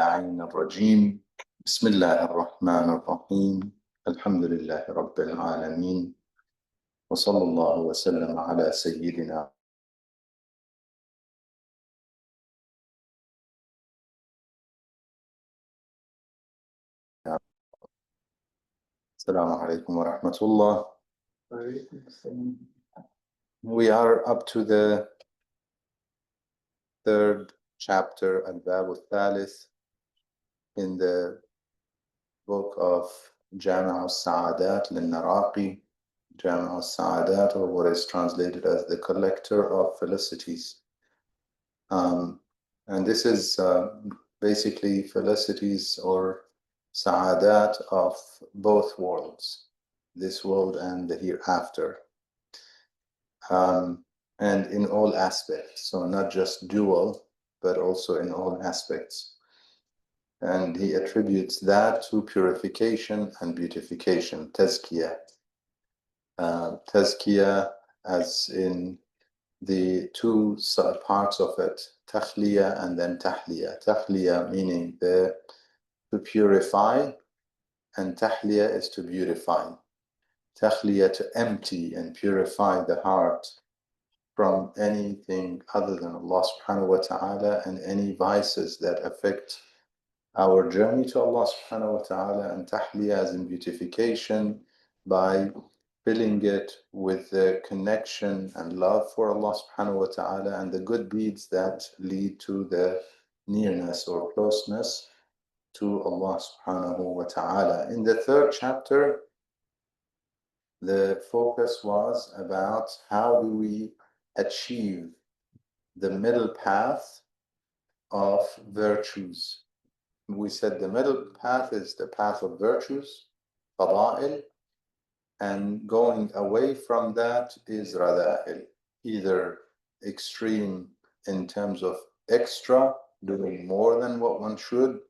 اللعين الرجيم بسم الله الرحمن الرحيم الحمد لله رب العالمين وصلى الله وسلم على سيدنا. Assalamu alaikum wa rahmatullah. We are up to the third chapter, Al-Bab al-Thalith, in the book of Jami al-Sa'adat lil-Naraqi, Jami al-Sa'adat, or what is translated as the collector of felicities. And this is basically felicities or sa'adat of both worlds, this world and the hereafter, and in all aspects, so not just dual, but also in all aspects. And he attributes that to purification and beautification, tazkiyah. Tazkiyah as in the two parts of it, takhliya and then tahliya. Takhliya meaning to purify, and tahliya is to beautify. Takhliya to empty and purify the heart from anything other than Allah subhanahu wa ta'ala and any vices that affect our journey to Allah subhanahu wa ta'ala, and tahliya as in beautification by filling it with the connection and love for Allah subhanahu wa ta'ala and the good deeds that lead to the nearness or closeness to Allah subhanahu wa ta'ala. In the third chapter, the focus was about how do we achieve the middle path of virtues. We said the middle path is the path of virtues, fada'il, and going away from that is rada'il, either extreme in terms of extra, doing more than what one should,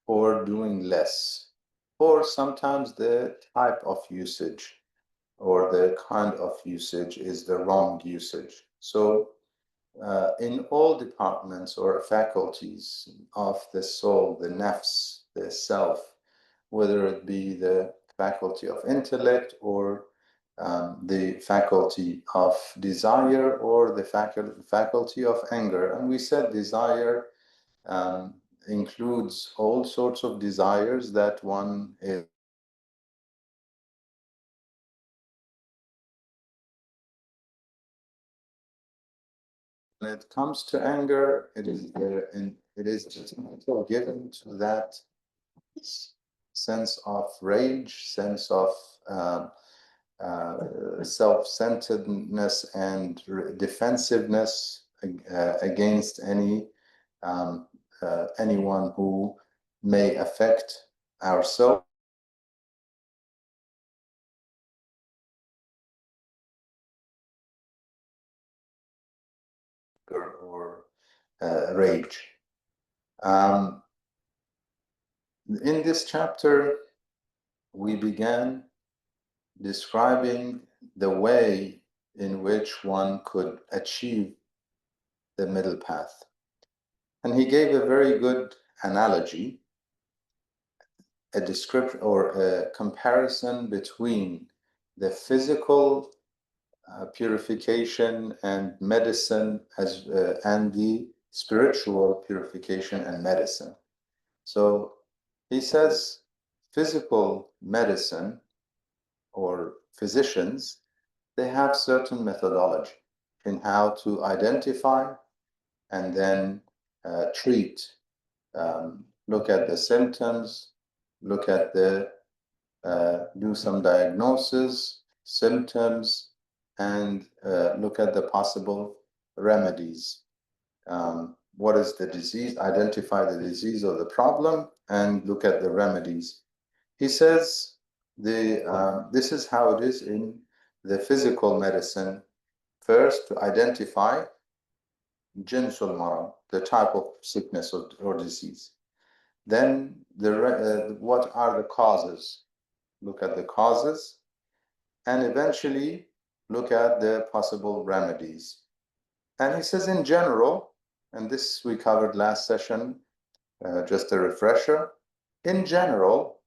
or doing less, or sometimes the type of usage or the kind of usage is the wrong usage. So in all departments or faculties of the soul, the nafs, the self, whether it be the faculty of intellect or the faculty of desire or the faculty of anger. And we said desire includes all sorts of desires that one is. When it comes to anger, it is given to that sense of rage, sense of self-centeredness and defensiveness against anyone who may affect ourselves. Or rage. In this chapter, we began describing the way in which one could achieve the middle path. And he gave a very good analogy, a description or a comparison between the physical purification and medicine and the spiritual purification and medicine. So he says physical medicine or physicians, they have certain methodology in how to identify and then treat. Look at the symptoms, look at the do some diagnosis, symptoms, and look at the possible remedies. What is the disease? Identify the disease or the problem and look at the remedies. He says this is how it is in the physical medicine. First, to identify jinsul marad, the type of sickness or disease. Then what are the causes? Look at the causes, and eventually look at the possible remedies. And he says in general, and this we covered last session, just a refresher. In general,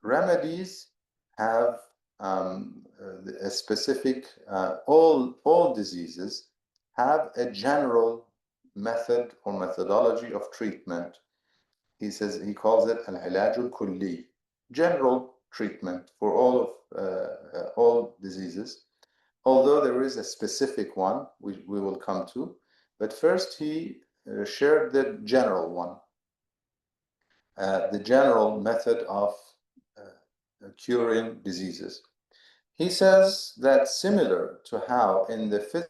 remedies have a specific, all diseases have a general method or methodology of treatment. He says, he calls it al-ilaj al-kulli, general treatment for all diseases. Although there is a specific one, we will come to, but first he shared the general one, the general method of curing diseases. He says that similar to how in the fifth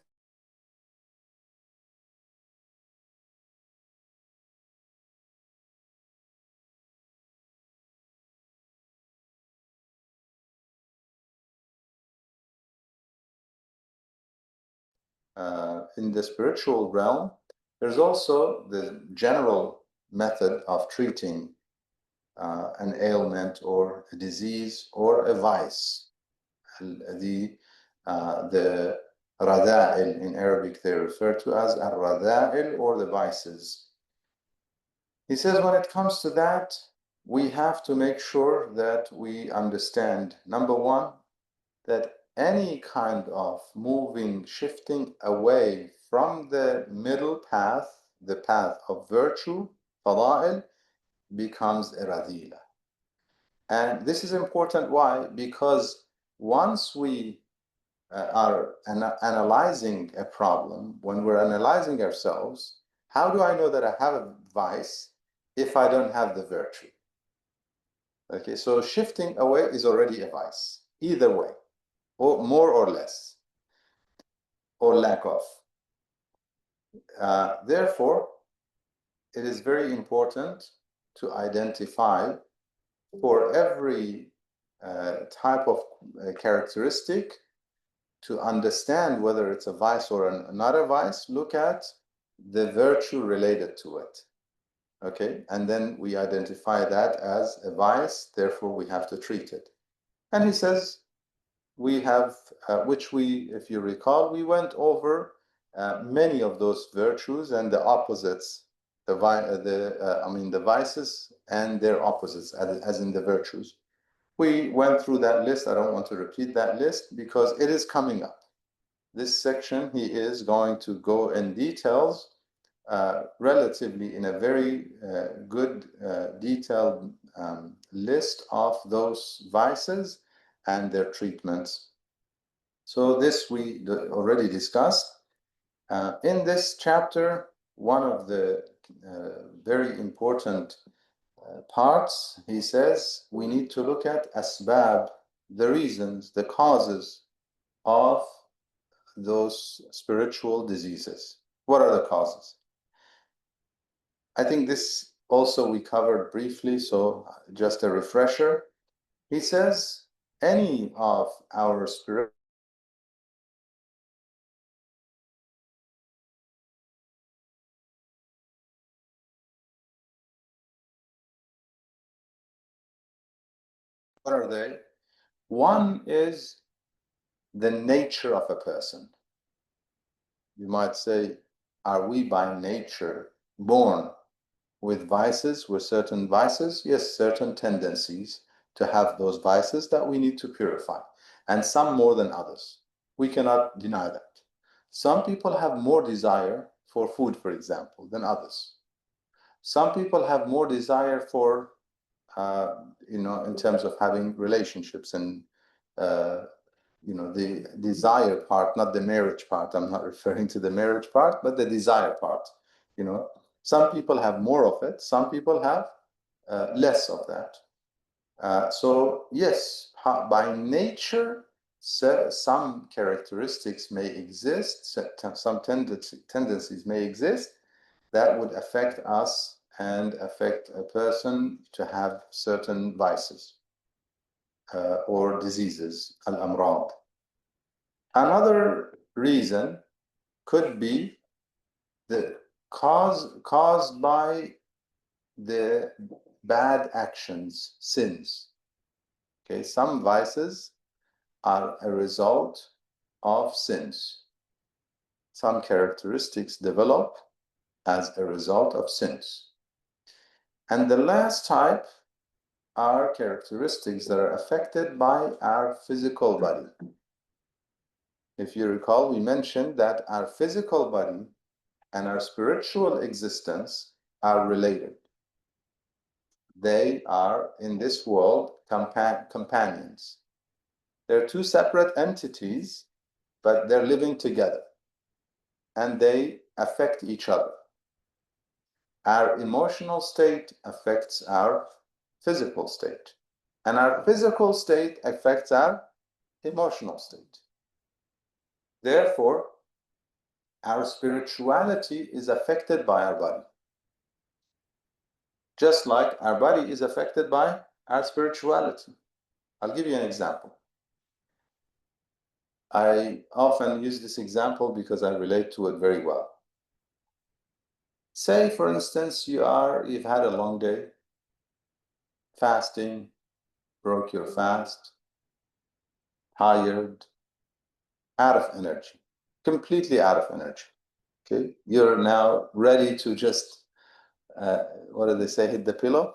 in the spiritual realm, there's also the general method of treating an ailment or a disease or a vice. The rada'il in Arabic they refer to as al-rada'il or the vices. He says when it comes to that, we have to make sure that we understand, number one, that any kind of moving, shifting away from the middle path, the path of virtue, fada'il, becomes a radila. And this is important. Why? Because once we are analyzing a problem, when we're analyzing ourselves, how do I know that I have a vice if I don't have the virtue? Okay, so shifting away is already a vice, either way, or more or less, or lack of. Therefore, it is very important to identify for every type of characteristic, to understand whether it's a vice or not a vice, look at the virtue related to it. Okay, and then we identify that as a vice, therefore we have to treat it. And he says we have, which we, if you recall, we went over many of those virtues and the opposites, the vices and their opposites, as in the virtues. We went through that list. I don't want to repeat that list because it is coming up. This section, he is going to go in details, relatively in a very good, detailed list of those vices and their treatments. So this we already discussed. In this chapter, one of the very important parts, he says, we need to look at asbab, the reasons, the causes of those spiritual diseases. What are the causes? I think this also we covered briefly, so just a refresher. He says any of our spiritual what are they? One is the nature of a person. You might say, are we by nature born with vices, with certain vices? Yes, certain tendencies to have those vices that we need to purify, and some more than others. We cannot deny that. Some people have more desire for food, for example, than others. Some people have more desire for, in terms of having relationships and, the desire part, not the marriage part. I'm not referring to the marriage part, but the desire part. Some people have more of it. Some people have less of that. So yes, by nature, some characteristics may exist, some tendencies may exist that would affect us and affect a person to have certain vices or diseases, al-amrad. Another reason could be the caused by the bad actions, sins. Okay, some vices are a result of sins. Some characteristics develop as a result of sins. And the last type are characteristics that are affected by our physical body. If you recall, we mentioned that our physical body and our spiritual existence are related. They are, in this world, companions. They're two separate entities, but they're living together, and they affect each other. Our emotional state affects our physical state, and our physical state affects our emotional state. Therefore, our spirituality is affected by our body, just like our body is affected by our spirituality. I'll give you an example. I often use this example because I relate to it very well. Say, for instance, you've had a long day, fasting, broke your fast, tired, out of energy, completely out of energy. Okay, you're now ready to just, what do they say, hit the pillow?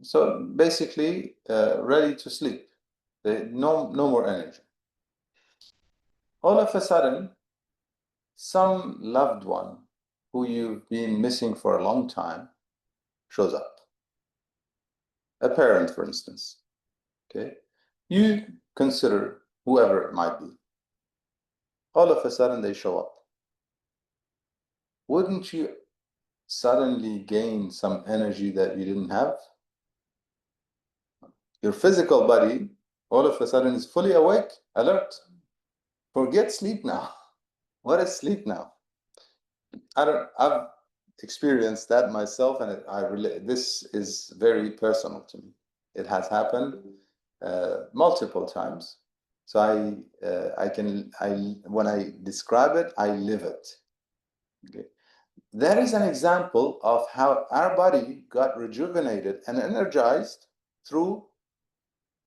So basically, ready to sleep. No more energy. All of a sudden, some loved one who you've been missing for a long time shows up. A parent, for instance. Okay, you consider whoever it might be. All of a sudden, they show up. Wouldn't you suddenly gain some energy that you didn't have? Your physical body all of a sudden is fully awake, alert. Forget sleep now. What is sleep now? I've experienced that myself, and this is very personal to me. It has happened multiple times. So when I describe it, I live it. Okay. That is an example of how our body got rejuvenated and energized through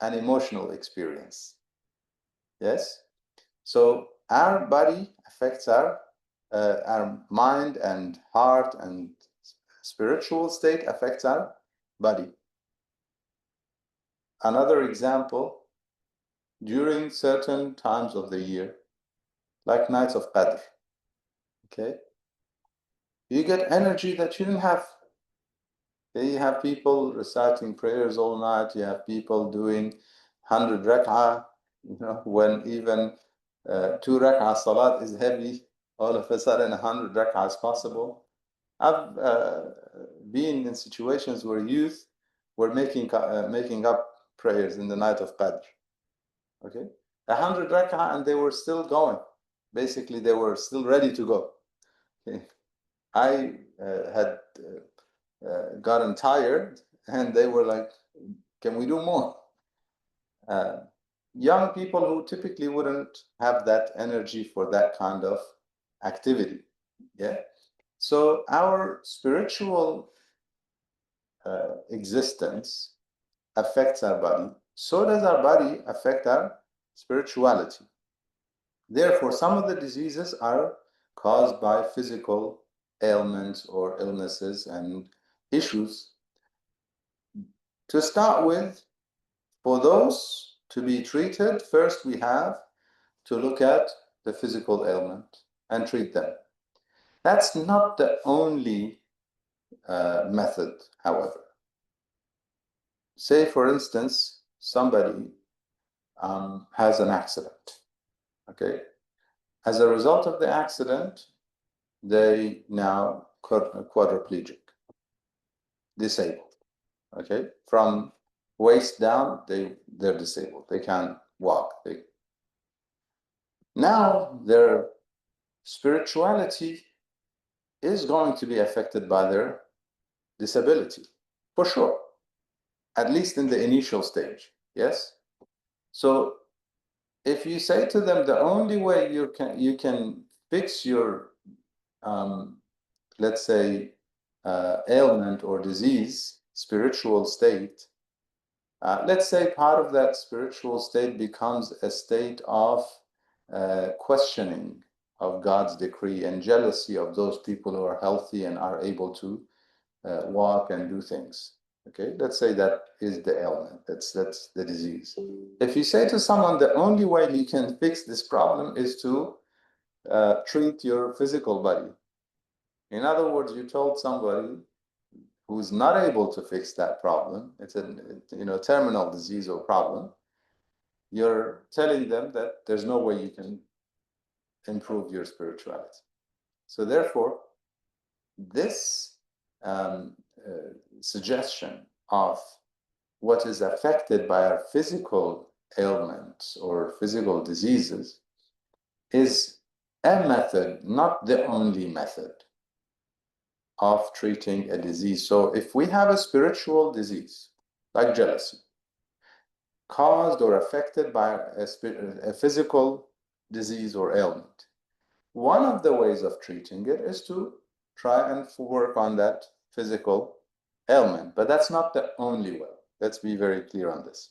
an emotional experience. Yes? So our body affects our mind and heart, and spiritual state affects our body. Another example, during certain times of the year, like nights of Qadr, okay, you get energy that you didn't have. You have people reciting prayers all night. You have people doing 100 rak'ah, when even 2 rak'ah salat is heavy. All of a sudden, 100 rak'ah is possible. I've been in situations where youth were making up prayers in the night of Qadr. Okay, 100 rak'ah, and they were still going. Basically, they were still ready to go. Okay. I had gotten tired, and they were like, can we do more? Young people who typically wouldn't have that energy for that kind of activity. Yeah. So our spiritual existence affects our body. So does our body affect our spirituality. Therefore, some of the diseases are caused by physical ailments or illnesses and issues. To start with, for those to be treated, first we have to look at the physical ailment and treat them. That's not the only method, however. Say, for instance, somebody has an accident. Okay. As a result of the accident, they now quadriplegic, disabled. Okay. From waist down, they're disabled. They can't walk. Now their spirituality is going to be affected by their disability, for sure, at least in the initial stage. Yes. So if you say to them the only way you can fix your let's say ailment or disease, spiritual state, let's say part of that spiritual state becomes a state of questioning of God's decree and jealousy of those people who are healthy and are able to walk and do things. Okay, let's say that is the ailment. That's the disease. If you say to someone the only way you can fix this problem is to treat your physical body. In other words, you told somebody who's not able to fix that problem, it's a terminal disease or problem, you're telling them that there's no way you can improve your spirituality. So therefore, this suggestion of what is affected by our physical ailments or physical diseases is a method, not the only method of treating a disease. So if we have a spiritual disease, like jealousy, caused or affected by a physical disease or ailment, one of the ways of treating it is to try and work on that physical ailment, but that's not the only way. Let's be very clear on this.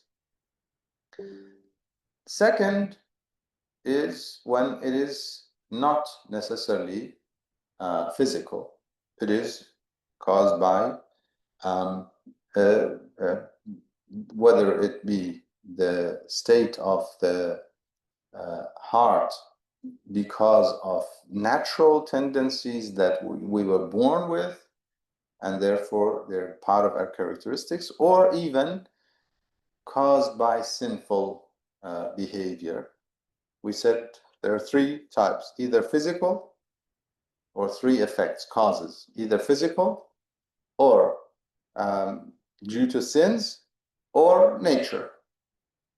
Second is when it is not necessarily physical. It is caused by whether it be the state of the heart because of natural tendencies that we were born with, and therefore they're part of our characteristics, or even caused by sinful behavior. We said there are three types, either physical, or three effects, causes, either physical or due to sins or nature.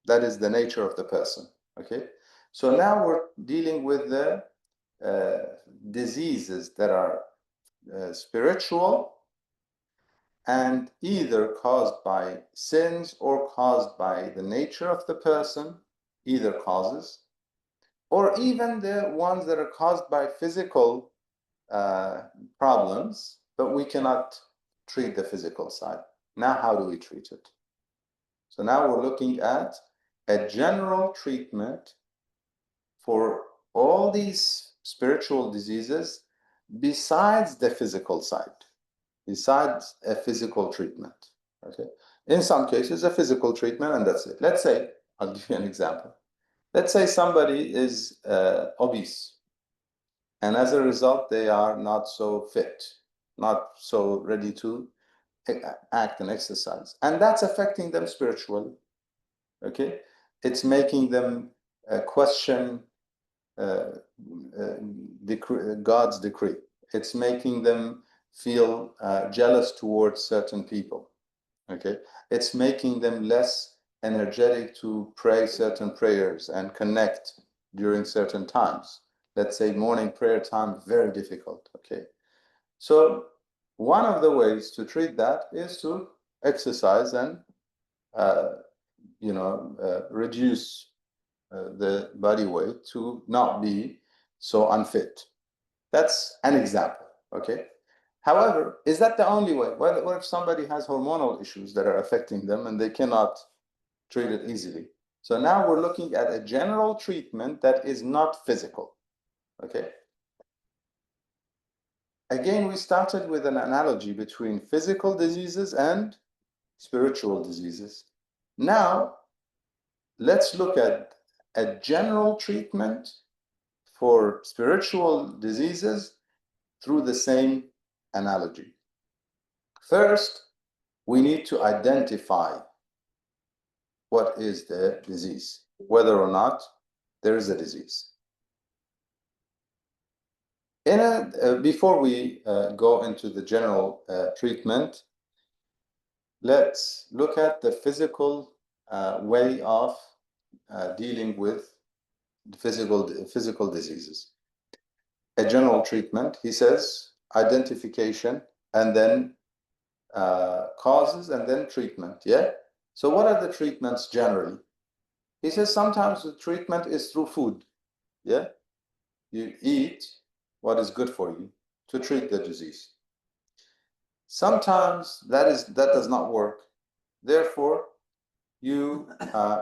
That is the nature of the person. Okay, so now we're dealing with the diseases that are spiritual and either caused by sins or caused by the nature of the person, either causes, or even the ones that are caused by physical problems, but we cannot treat the physical side. Now, how do we treat it? So now we're looking at a general treatment for all these spiritual diseases besides the physical side, besides a physical treatment. Okay. In some cases, a physical treatment, and that's it. Let's say, I'll give you an example. Let's say somebody is obese, and as a result, they are not so fit, not so ready to act and exercise. And that's affecting them spiritually. Okay? It's making them question God's decree. It's making them feel jealous towards certain people. Okay? It's making them less energetic to pray certain prayers and connect during certain times. Let's say morning prayer time, very difficult. Okay? So one of the ways to treat that is to exercise and reduce the body weight to not be so unfit. That's an example. Okay. However, is that the only way? What if somebody has hormonal issues that are affecting them and they cannot treat it easily? So now we're looking at a general treatment that is not physical. Okay. Again, we started with an analogy between physical diseases and spiritual diseases. Now, let's look at a general treatment for spiritual diseases through the same analogy. First, we need to identify what is the disease, whether or not there is a disease. Before we go into the general treatment, let's look at the physical way of dealing with physical diseases. A general treatment, he says, identification, and then causes, and then treatment. Yeah. So what are the treatments generally? He says sometimes the treatment is through food. Yeah. You eat what is good for you to treat the disease. Sometimes that does not work. Therefore, you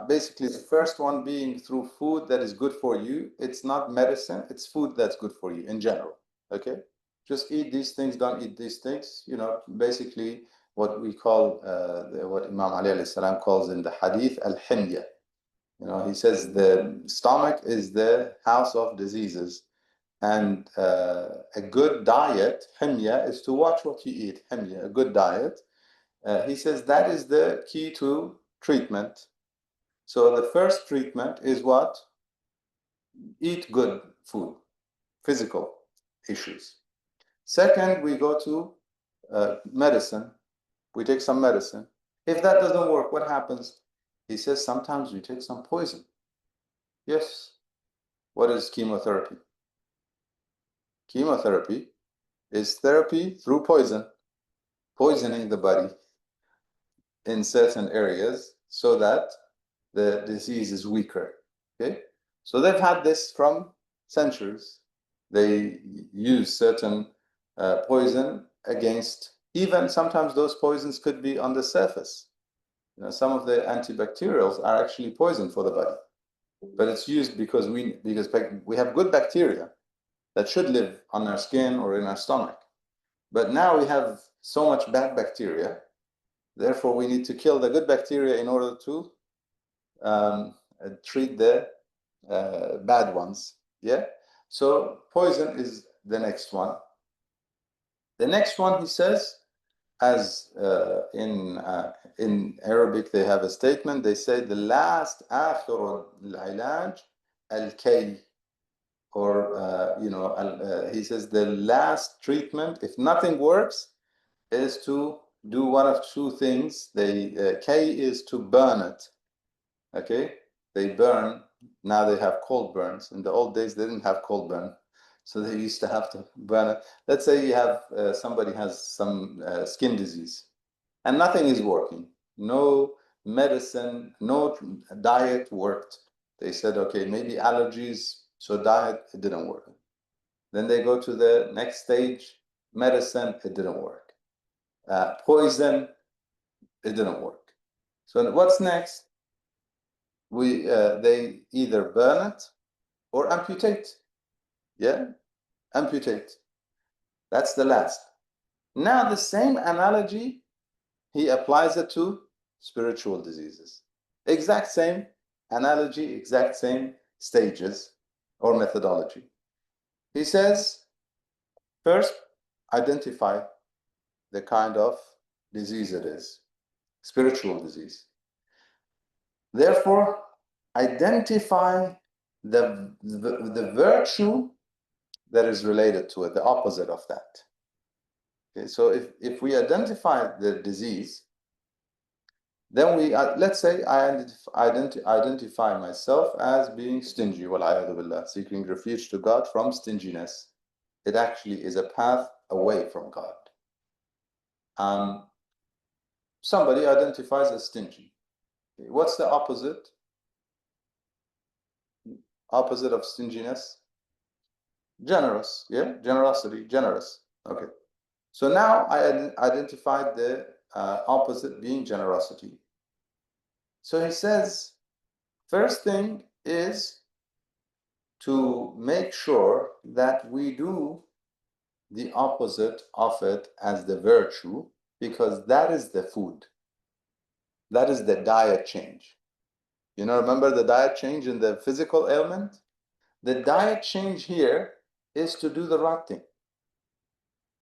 basically, the first one being through food that is good for you. It's not medicine, it's food that's good for you in general. Okay. Just eat these things, don't eat these things. Basically what we call, what Imam Ali alayhi salam calls in the hadith, al-himya. He says the stomach is the house of diseases. And a good diet, himya, is to watch what you eat. Himya, a good diet. He says that is the key to treatment. So the first treatment is what? Eat good food, physical issues. Second, we go to medicine. We take some medicine. If that doesn't work, what happens? He says sometimes we take some poison. Yes. What is chemotherapy? Chemotherapy is therapy through poison, poisoning the body in certain areas so that the disease is weaker. Okay? So they've had this from centuries. They use certain poison against, even sometimes those poisons could be on the surface. Some of the antibacterials are actually poison for the body. But it's used because we have good bacteria that should live on our skin or in our stomach. But now we have so much bad bacteria, therefore we need to kill the good bacteria in order to treat the bad ones. Yeah. So poison is the next one. The next one, he says, as in Arabic they have a statement. They say the last آخر العلاج الكي, or he says the last treatment, if nothing works, is to do one of two things. Kay is to burn it. Okay, they burn. Now they have cold burns. In the old days, they didn't have cold burn, so they used to have to burn it. Let's say you have somebody has some skin disease, and nothing is working. No medicine, no diet worked. They said, okay, maybe allergies. So diet, it didn't work. Then they go to the next stage, medicine, it didn't work. Poison, it didn't work. So what's next? They either burn it or amputate. Yeah, amputate. That's the last. Now the same analogy, he applies it to spiritual diseases. Exact same analogy, exact same stages or methodology. He says, first, identify the kind of disease it is, spiritual disease. Therefore, identify the virtue that is related to it, the opposite of that. Okay, so if we identify the disease, then we, let's say I identify myself as being stingy, wal'ayadu billah, seeking refuge to God from stinginess. It actually is a path away from God. Somebody identifies as stingy. Okay, what's the opposite? Opposite of stinginess? Generous, yeah? Generosity, generous. Okay. So now I identified the opposite being generosity. So he says, first thing is to make sure that we do the opposite of it as the virtue, because that is the food. That is the diet change. Remember the diet change in the physical ailment? The diet change here is to do the right thing.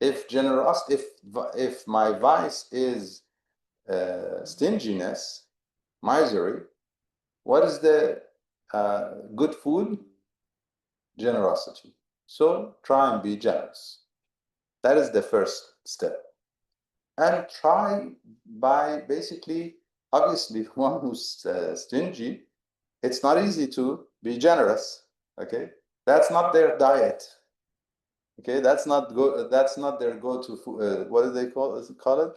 If my vice is stinginess, misery, what is the good food? Generosity. So try and be generous. That is the first step. And try by basically, obviously, one who's stingy, it's not easy to be generous. Okay, that's not their diet. Okay, that's not their go-to food. What do they call it?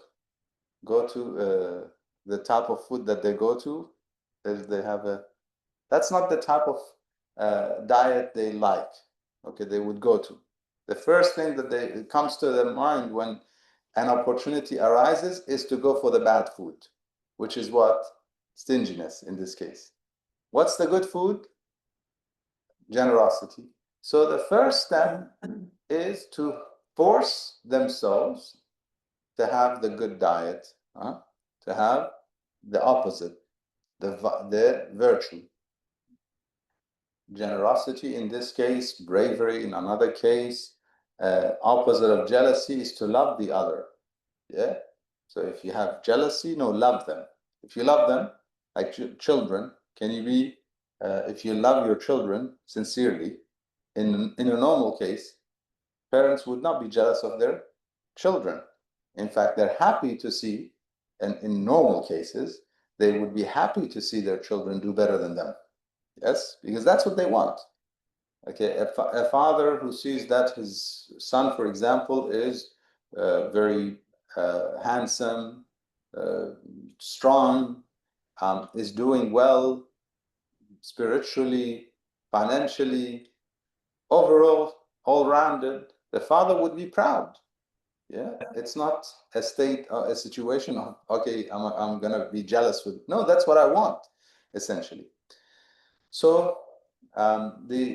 Go to the type of food that they go to. They have that's not the type of diet they like. Okay, they would go to. The first thing that comes to their mind when an opportunity arises is to go for the bad food, which is what? Stinginess in this case. What's the good food? Generosity. So the first step is to force themselves to have the good diet, to have the opposite, the virtue. Generosity in this case, bravery in another case. Opposite of jealousy is to love the other. Yeah. So if you have jealousy, no, love them. If you love them, like children, can you be? If you love your children sincerely, in a normal case, parents would not be jealous of their children. In fact, they're happy to see, and in normal cases, they would be happy to see their children do better than them. Yes, because that's what they want. Okay, a father who sees that his son, for example, is very handsome, strong, is doing well spiritually, financially, overall, all-rounded, the father would be proud. Yeah, it's not a state, a situation of, okay, I'm gonna be jealous with. No, that's what I want, essentially. So the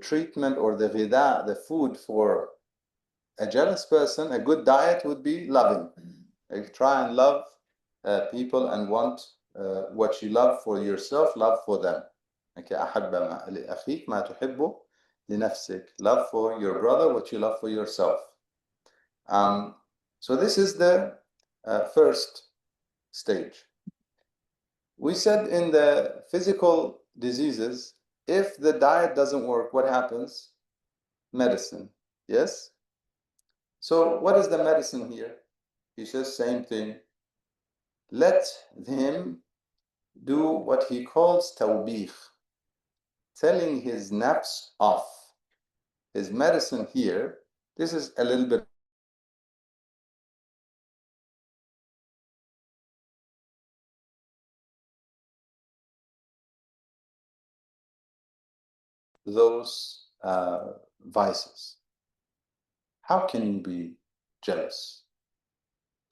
treatment or the ghida, the food for a jealous person, a good diet would be loving. Like, try and love people and want what you love for yourself, love for them. Okay, أحب لأخيك ما تحبه لنفسك. Love for your brother what you love for yourself. So this is the first stage. We said in the physical diseases, if the diet doesn't work, what happens? Medicine. Yes? So what is the medicine here? He says same thing. Let him do what he calls tawbih, telling his nafs off. His medicine here, this is a little bit those vices. How can you be jealous?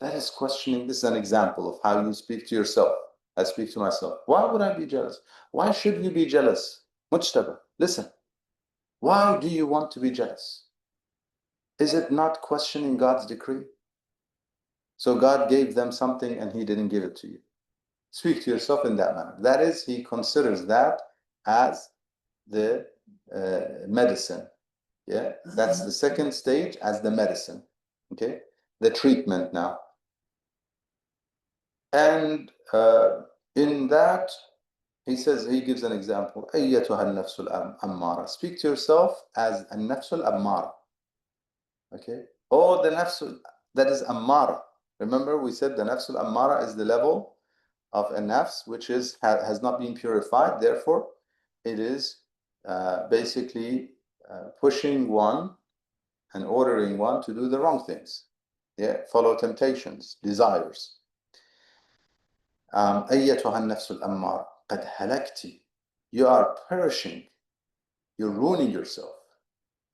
That is questioning. This is an example of how you speak to yourself. I speak to myself. Why would I be jealous? Why should you be jealous? Mujtaba, listen. Why do you want to be jealous? Is it not questioning God's decree? So God gave them something and He didn't give it to you. Speak to yourself in that manner. That is, He considers that as the medicine. Yeah, that's the second stage, as the medicine. Okay, the treatment now. And in that, he says, he gives an example. أيتها النفس الأمارة. Speak to yourself as النفس الأمارة. Okay, or the nafs that is ammara. Remember, we said the nafs al-ammara is the level of a nafs which has not been purified. Therefore, it is basically pushing one and ordering one to do the wrong things. Yeah, follow temptations, desires. أيتها النفس الأمارة قد هلكت. You are perishing. You're ruining yourself,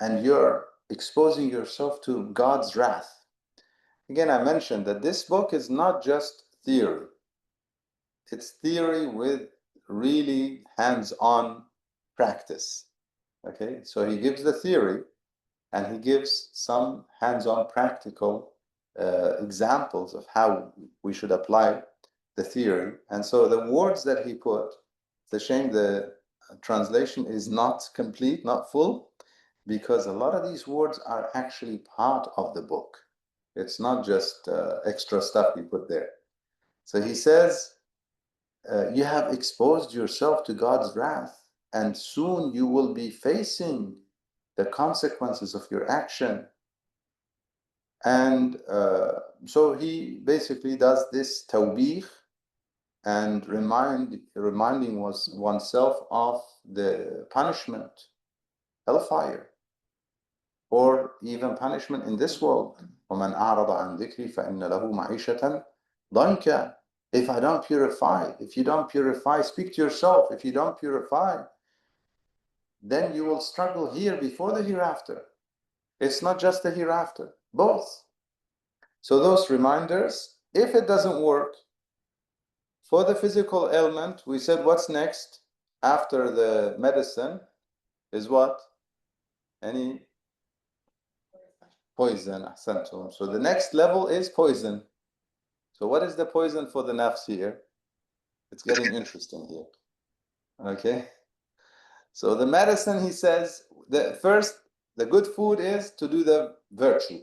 and you're exposing yourself to God's wrath. Again, I mentioned that this book is not just theory. It's theory with really hands-on practice. Okay, so he gives the theory and he gives some hands-on practical examples of how we should apply the theory. And so the words that he put, it's a shame the translation is not complete, not full, because a lot of these words are actually part of the book. It's not just extra stuff you put there. So he says, you have exposed yourself to God's wrath, and soon you will be facing the consequences of your action. And so he basically does this tawbih and reminding oneself of the punishment, hellfire, or even punishment in this world. وَمَنْ أَعْرَضَ عَنْ ذِكْرِي فَإِنَّ لَهُ مَعِيشَةً ضَنْكًا. If I don't purify, if you don't purify, speak to yourself. If you don't purify, then you will struggle here before the hereafter. It's not just the hereafter, both. So those reminders, if it doesn't work, for the physical ailment, we said what's next after the medicine is what? Any? Poison, ahsantum. So the next level is poison. So what is the poison for the nafs here? It's getting interesting here. Okay. So the medicine, he says, the good food is to do the virtue.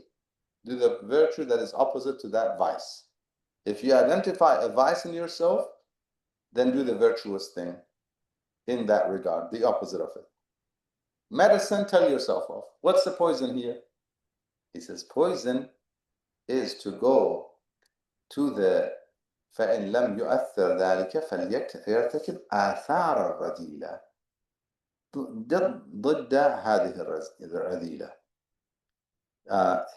Do the virtue that is opposite to that vice. If you identify a vice in yourself, then do the virtuous thing in that regard, the opposite of it. Medicine, tell yourself off. What's the poison here? He says, poison is to go to the فإن لم يؤثر ذلك فليرتكب آثار الرذيلة ضد هذه الرذيلة.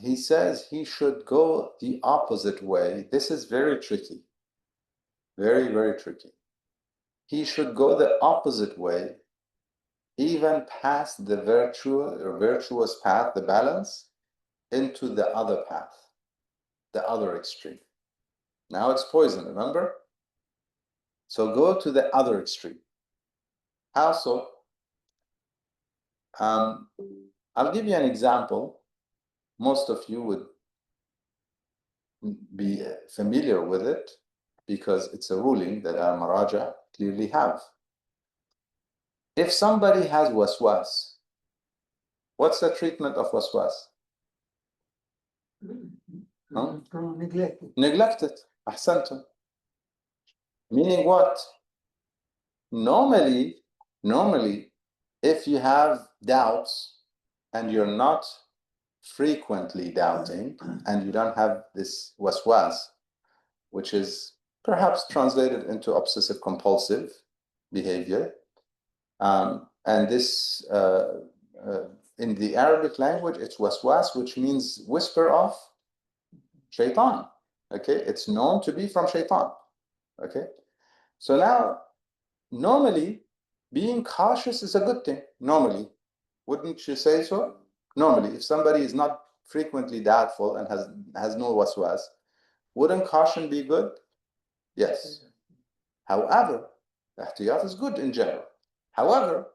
He says he should go the opposite way. This is very tricky. Very, very tricky. He should go the opposite way, even past the virtuous path, the balance, into the other path, the other extreme. Now it's poison, remember? So go to the other extreme. How so? I'll give you an example. Most of you would be familiar with it because it's a ruling that our Maraja clearly have. If somebody has waswas, what's the treatment of waswas? Neglected. Ahsantum. Meaning what? Normally, if you have doubts and you're not frequently doubting and you don't have this waswas, which is perhaps translated into obsessive compulsive behavior, and this in the Arabic language it's waswas, which means whisper of shaitan. Okay, it's known to be from shaitan. Okay, so now normally being cautious is a good thing. Normally, wouldn't you say so? Normally, if somebody is not frequently doubtful and has no waswas, wouldn't caution be good? Yes. However, ihtiyat is good in general. However,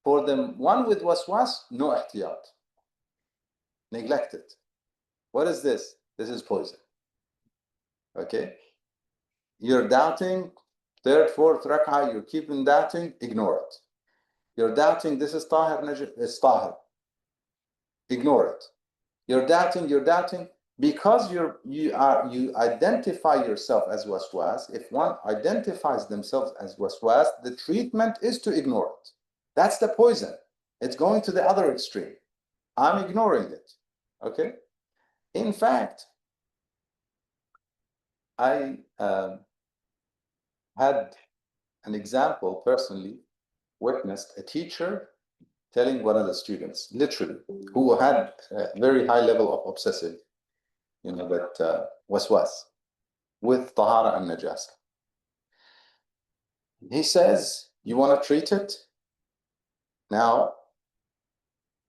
for the one with waswas, no ihtiyat. Neglect it. What is this? This is poison. Okay? You're doubting, third, fourth rak'ah, you're keeping doubting, ignore it. You're doubting, this is tahir, it's tahir. Ignore it. You're doubting, because you identify yourself as waswas. If one identifies themselves as waswas, the treatment is to ignore it. That's the poison. It's going to the other extreme. I'm ignoring it. Okay? In fact, I had an example personally, witnessed a teacher telling one of the students, literally, who had a very high level of obsessive, but waswas, with tahara and najasa. He says, you want to treat it? Now,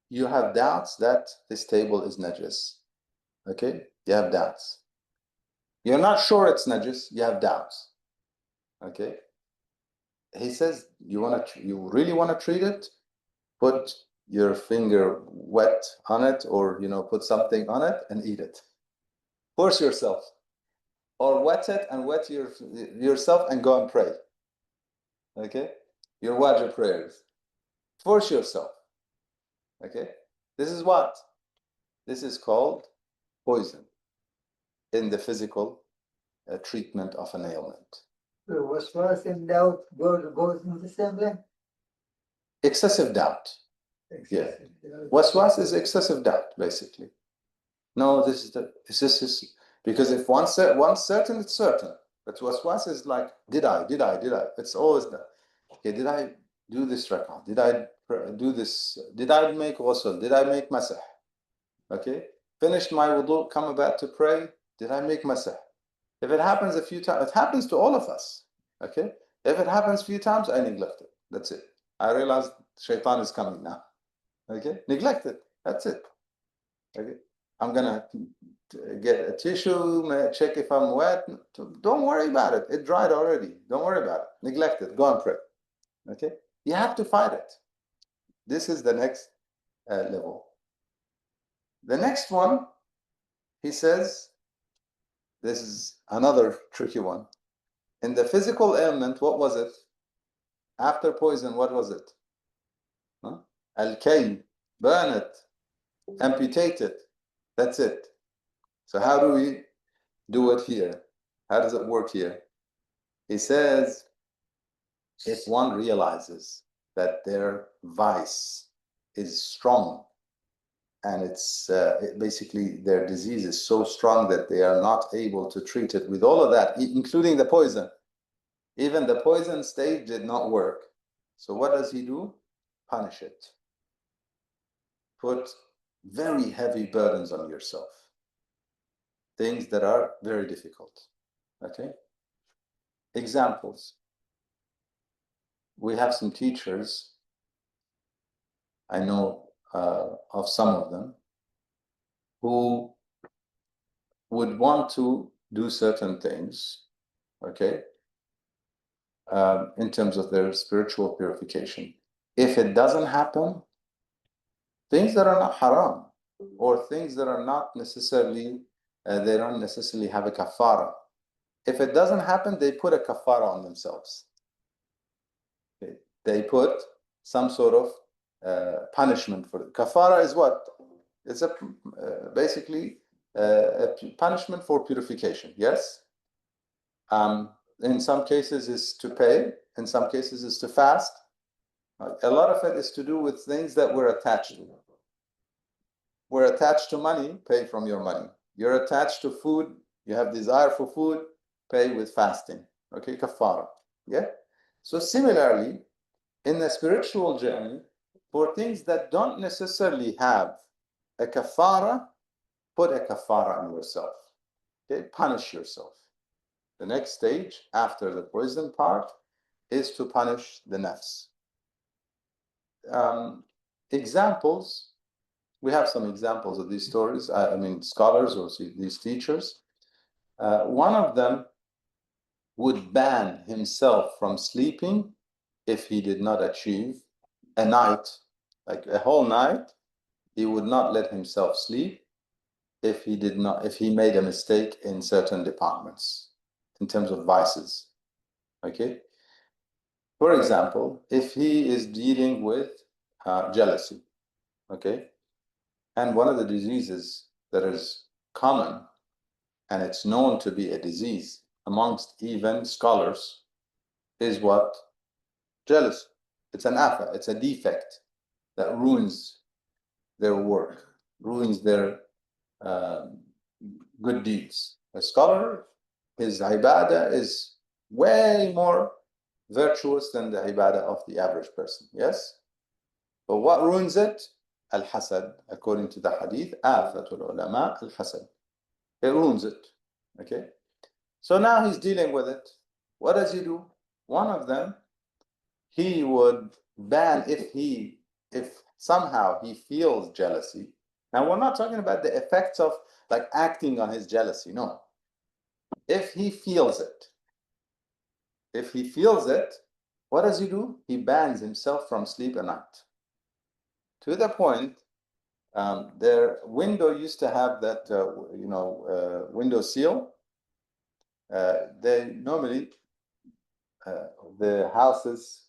you have doubts that this table is najis. Okay? You have doubts. You're not sure it's najis, you have doubts. Okay? He says, you really want to treat it? Put your finger wet on it, or put something on it and eat it. Force yourself. Or wet it and wet yourself and go and pray. Okay? Your wajib prayers. Force yourself. Okay? This is what? This is called poison in the physical treatment of an ailment. So waswas and doubt goes in the same way? Excessive doubt. Yeah. Waswas is excessive doubt, basically. No, this is because if once certain, it's certain. But waswas is like, did I? It's always that. Okay, did I do this rak'ah? Did I do this? Did I make ghusl? Did I make masah? Okay, finished my wudu, come about to pray. Did I make masah? If it happens a few times, it happens to all of us. Okay, if it happens a few times, I neglect it. That's it. I realize shaitan is coming now. Okay, neglect it. That's it. Okay, I'm gonna get a tissue, check if I'm wet. Don't worry about it. It dried already. Don't worry about it. Neglect it. Go and pray. Okay, you have to fight it. This is the next level. The next one He says, this is another tricky one. In the physical ailment, what was it? After poison, what was it? Huh? Al-kay, burn it, amputate it. That's it. So how do we do it here? How does it work here? He says, if one realizes that their vice is strong and it's basically their disease is so strong that they are not able to treat it with all of that, including the poison. Even the poison stage did not work. So what does he do? Punish it. Put very heavy burdens on yourself. Things that are very difficult. Okay? Examples. We have some teachers, I know of some of them, who would want to do certain things, okay, in terms of their spiritual purification. If it doesn't happen, things that are not haram, or things that are not necessarily, they don't necessarily have a kafara. If it doesn't happen, they put a kafara on themselves. Okay? They put some sort of punishment for it. Kafara is what? It's a basically a punishment for purification. Yes. In some cases, is to pay. In some cases, is to fast. A lot of it is to do with things that we're attached to. We're attached to money. Pay from your money. You're attached to food. You have desire for food. Pay with fasting. Okay, kafara. Yeah. So similarly, in the spiritual journey, for things that don't necessarily have a kafara, put a kafara on yourself. Okay, punish yourself. The next stage after the poison part is to punish the nafs. Examples, we have some examples of these stories. I mean, scholars or these teachers. One of them would ban himself from sleeping if he did not achieve a night, like a whole night. He would not let himself sleep if he made a mistake in certain departments in terms of vices. Okay. For example, if he is dealing with jealousy, okay, and one of the diseases that is common, and it's known to be a disease amongst even scholars, is what? Jealousy. It's an afa, it's a defect that ruins their work, ruins their good deeds. A scholar, his ibadah is way more virtuous than the ibadah of the average person. Yes? But what ruins it? Al-hasad, according to the hadith, afatul ulama al-hasad. It ruins it. Okay? So now he's dealing with it. What does he do? One of them, he would ban if somehow he feels jealousy. Now we're not talking about the effects of like acting on his jealousy. No. If he feels it, what does he do? He bans himself from sleep at night. To the point, their window used to have that, window seal. They normally, the houses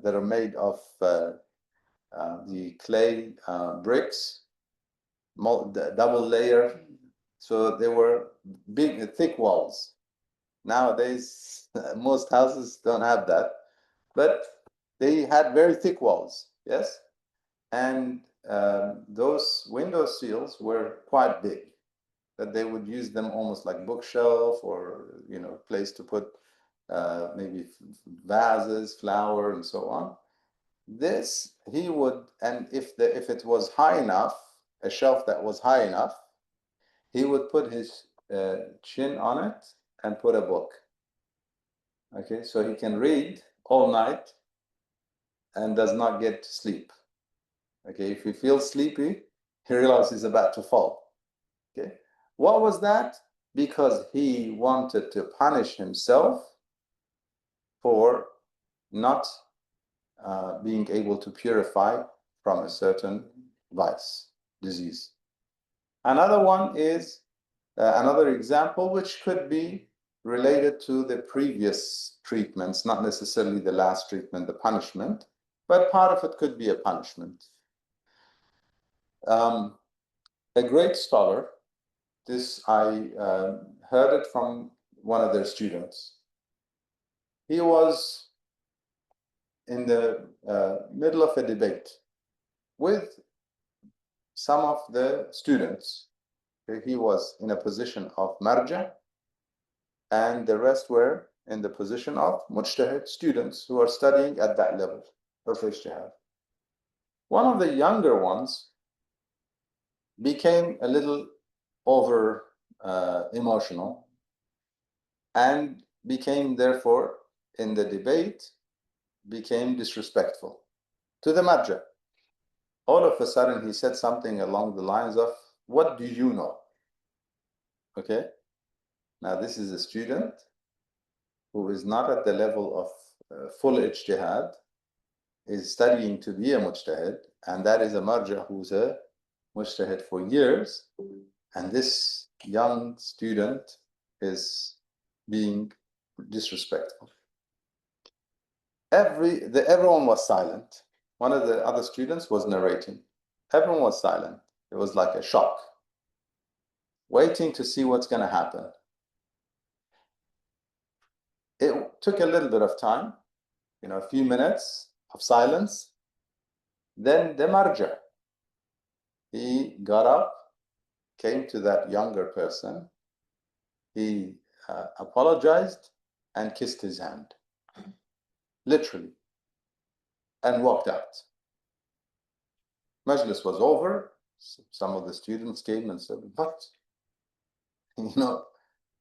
that are made of the clay bricks, double layer, so they were big, thick walls. Nowadays, most houses don't have that, but they had very thick walls, yes? And those window seals were quite big, that they would use them almost like bookshelf or, place to put maybe vases, flower, and so on. This, he would, and if it was high enough, a shelf that was high enough, he would put his chin on it and put a book. Okay, so he can read all night and does not get to sleep. Okay, if he feels sleepy, he realizes he's about to fall. Okay, what was that? Because he wanted to punish himself for not being able to purify from a certain vice, disease. Another one is another example, which could be related to the previous treatments, not necessarily the last treatment, the punishment, but part of it could be a punishment. A great scholar, this I heard it from one of their students. He was in the middle of a debate with some of the students. He was in a position of marja, and the rest were in the position of mujtahid, students who are studying at that level of ijtihad. One of the younger ones became a little over emotional and became, therefore, in the debate, became disrespectful to the marja. All of a sudden, he said something along the lines of, "What do you know?" Okay? Now, this is a student who is not at the level of full ijtihad, is studying to be a mujtahid, and that is a marja who's a mujtahid for years, and this young student is being disrespectful. Everyone was silent. One of the other students was narrating. Everyone was silent. It was like a shock, waiting to see what's going to happen. It took a little bit of time, a few minutes of silence. Then the marja, he got up, came to that younger person, he apologized and kissed his hand, literally, and walked out. Majlis was over. Some of the students came and said, "But,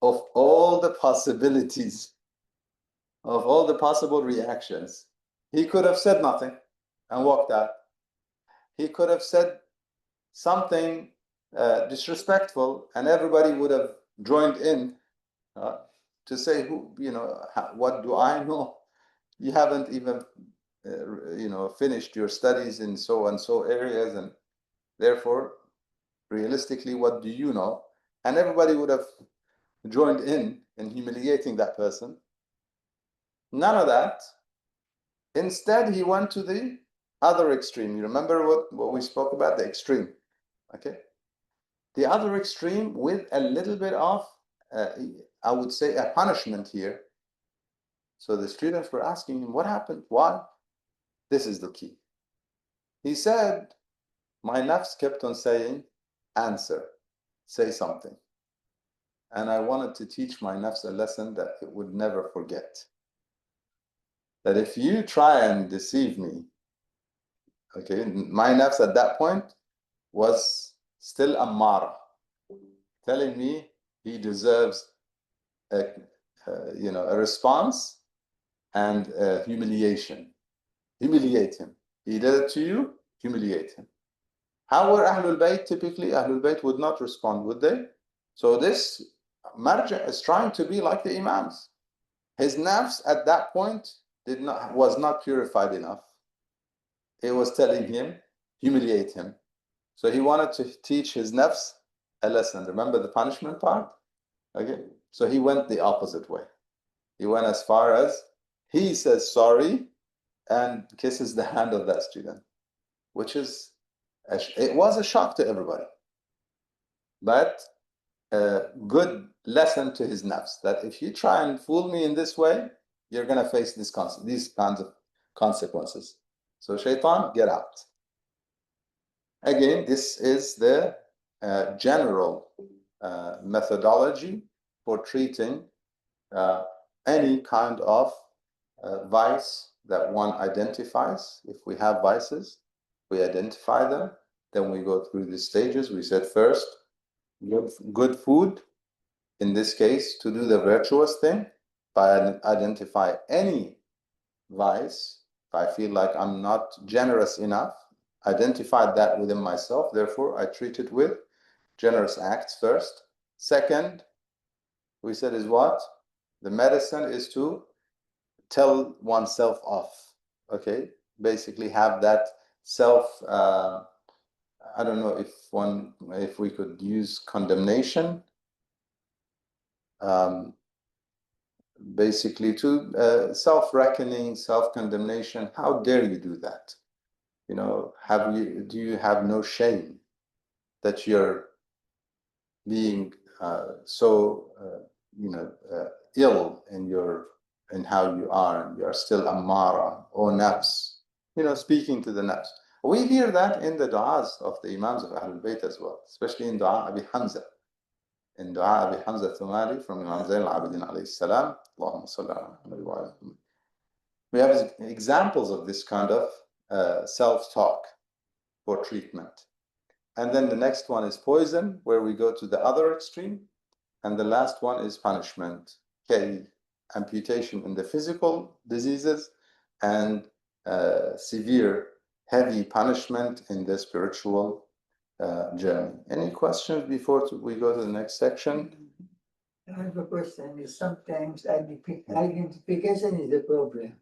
of all the possibilities, of all the possible reactions, he could have said nothing and walked out. He could have said something disrespectful, and everybody would have joined in to say, what do I know? You haven't even finished your studies in so and so areas, and therefore, realistically, what do you know?" And everybody would have joined in humiliating that person. None of that. Instead, he went to the other extreme. You remember what we spoke about? The extreme. Okay? The other extreme with a little bit of, I would say, a punishment here. So the students were asking him, "What happened? Why?" This is the key. He said, "My nafs kept on saying, answer, say something. And I wanted to teach my nafs a lesson that it would never forget. That if you try and deceive me," okay, my nafs at that point was still ammara, telling me he deserves a response and humiliation. Humiliate him. He did it to you, humiliate him. How were Ahlul Bayt typically? Ahlul Bayt would not respond, would they? So this marja is trying to be like the Imams. His nafs at that point was not purified enough. It was telling him, humiliate him. So he wanted to teach his nafs a lesson. Remember the punishment part? Okay. So he went the opposite way. He went as far as he says sorry and kisses the hand of that student, which is, it was a shock to everybody. But a good lesson to his nafs, that if you try and fool me in this way, you're going to face these kinds of consequences. So shaitan, get out. Again, this is the general methodology for treating any kind of vice that one identifies. If we have vices, we identify them, then we go through the stages. We said first, good food, in this case, to do the virtuous thing, by identify any vice. If I feel like I'm not generous enough, identified that within myself, therefore I treat it with generous acts first. Second, we said is what? The medicine is to tell oneself off, okay? Basically have that self I don't know if we could use condemnation, basically to self-reckoning, self-condemnation. How dare you do that? You know, do you have no shame that you're being so ill in how you are, and you are still ammara or nafs, speaking to the nafs. We hear that in the du'as of the imams of Ahlul Bayt as well, especially in du'a Abi Hamza. In du'a Abi Hamza Thumali from Imam Zayn al-Abidin alayhi salam, Allahumma salli ala Muhammad wa ala Muhammad. We have examples of this kind of self-talk for treatment. And then the next one is poison, where we go to the other extreme. And the last one is punishment, amputation in the physical diseases, and severe, heavy punishment in the spiritual journey. Any questions before we go to the next section? I have a question. Sometimes identification is a problem.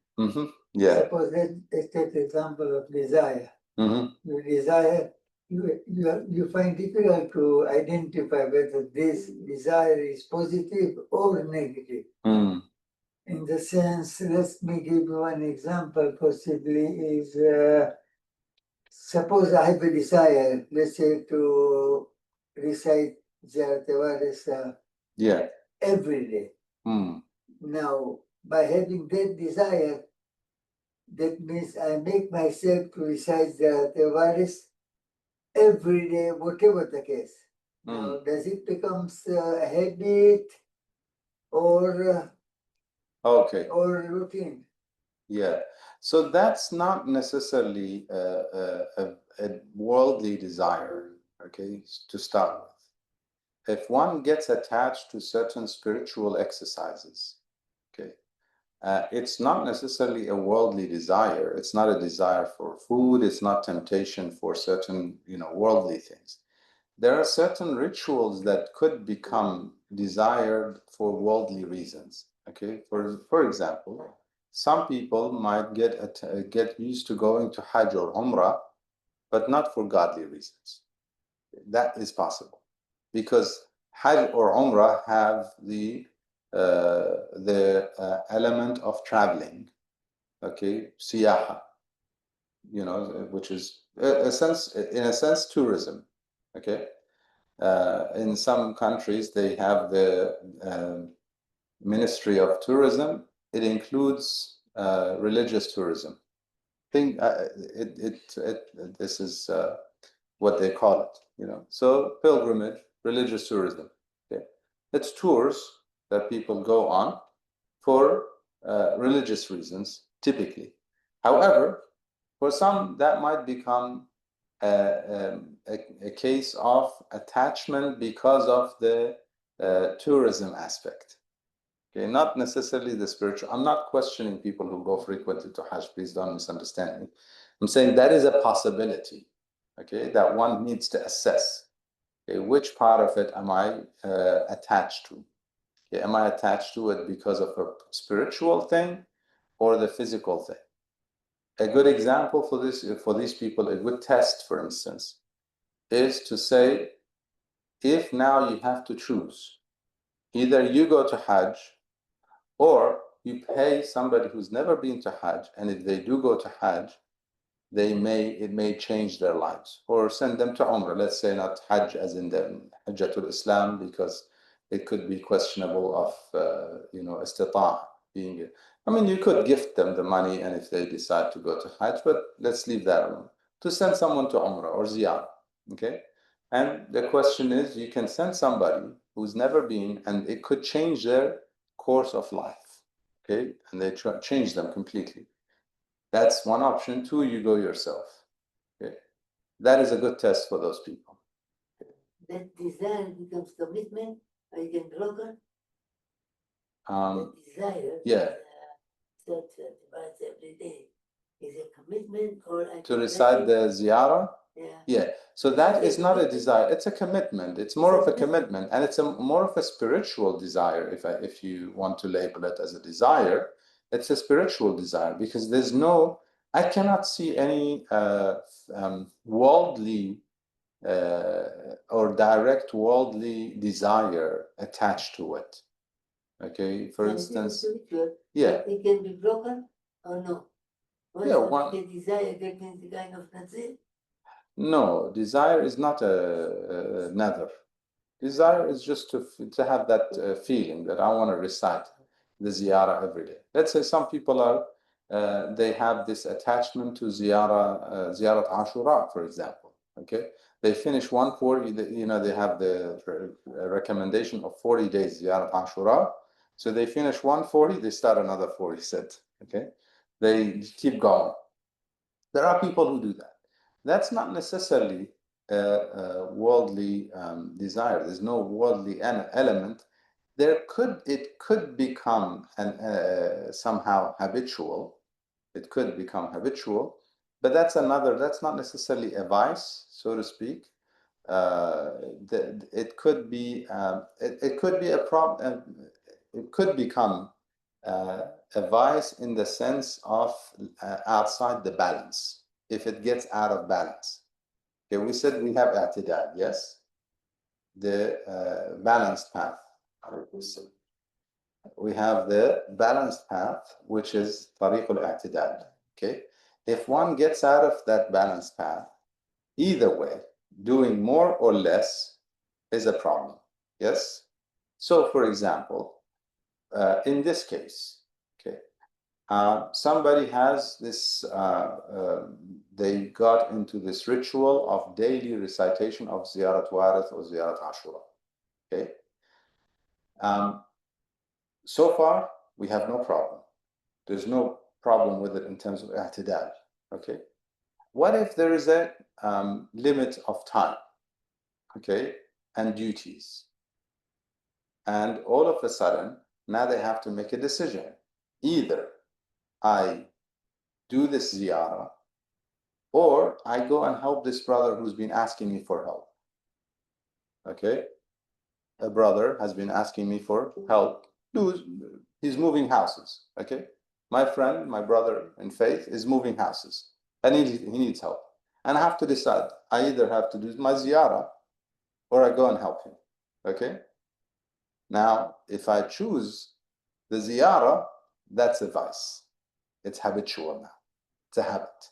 Yeah. Suppose let's take the example of desire. You desire, you find difficult to identify whether this desire is positive or negative. In the sense, let me give you one example, possibly, is suppose I have a desire, let's say, to recite Ziyaratawaris every day. Now, by having that desire, that means I make myself to recite Ziyaratawaris every day, whatever the case. Now, does it become a habit or routine? Yeah. So that's not necessarily a worldly desire, okay, to start with. If one gets attached to certain spiritual exercises, okay, it's not necessarily a worldly desire. It's not a desire for food. It's not temptation for certain, worldly things. There are certain rituals that could become desired for worldly reasons. Okay, for example, some people might get used to going to Hajj or Umrah, but not for godly reasons. That is possible, because Hajj or Umrah have the element of traveling, okay, siyaha, which is in a sense tourism, okay. In some countries they have the Ministry of Tourism. It includes religious tourism. This is what they call it, So pilgrimage, religious tourism. Okay, it's tours that people go on for religious reasons, typically. However, for some, that might become a case of attachment because of the tourism aspect. Okay, not necessarily the spiritual. I'm not questioning people who go frequently to Hajj. Please don't misunderstand me. I'm saying that is a possibility, okay, that one needs to assess. Okay, which part of it am I attached to? Okay, am I attached to it because of a spiritual thing or the physical thing? A good example for these people, a good test, for instance, is to say, if now you have to choose, either you go to Hajj or you pay somebody who's never been to Hajj, and if they do go to Hajj, it may change their lives, or send them to Umrah. Let's say not Hajj as in the Hajjatul Islam, because it could be questionable of istita'a being. I mean, you could gift them the money, and if they decide to go to Hajj, but let's leave that alone. To send someone to Umrah or Ziyarah, okay? And the question is, you can send somebody who's never been, and it could change their course of life, okay? And they change them completely. That's one option. Two, you go yourself. Okay, that is a good test for those people. That desire becomes commitment, or you can broker. The desire, that every day is a commitment, or to recite the ziyarah. Yeah. So that is not a desire. It's a commitment. It's more of a commitment, and it's more of a spiritual desire. If you want to label it as a desire, it's a spiritual desire, because I cannot see any worldly or direct worldly desire attached to it. Okay, for instance, yeah. It can be broken or no? Yeah, desire getting the kind of nazir? No, desire is not a nether. Desire is just to have that feeling that I want to recite the ziyarah every day. Let's say some people they have this attachment to ziyarat Ashura, for example. Okay, they finish 140. They have the recommendation of 40 days ziyarat Ashura. So they finish 140, they start another 40 set. Okay, they keep going. There are people who do that. That's not necessarily a worldly desire. There's no worldly element. It could become somehow habitual. It could become habitual, but that's not necessarily a vice, so to speak. It could be it could be a problem. It could become a vice in the sense of outside the balance. If it gets out of balance. Okay, we said we have i'tidal, yes? The balanced path. We have the balanced path, which is tariq al-i'tidal. Okay, if one gets out of that balanced path, either way, doing more or less is a problem. Yes? So, for example, in this case, okay, somebody has this, they got into this ritual of daily recitation of Ziyarat Warith or Ziyarat Ashura. Okay. So far, we have no problem. There's no problem with it in terms of i'tidal. Okay. What if there is a limit of time, okay, and duties? And all of a sudden, now they have to make a decision. Either I do this ziyarah, or I go and help this brother who's been asking me for help. Okay? A brother has been asking me for help. He's moving houses. Okay? My friend, my brother in faith, is moving houses. And he needs help. And I have to decide. I either have to do my ziyarah or I go and help him. Okay? Now, if I choose the ziyarah, that's a vice. It's habitual now. It's a habit.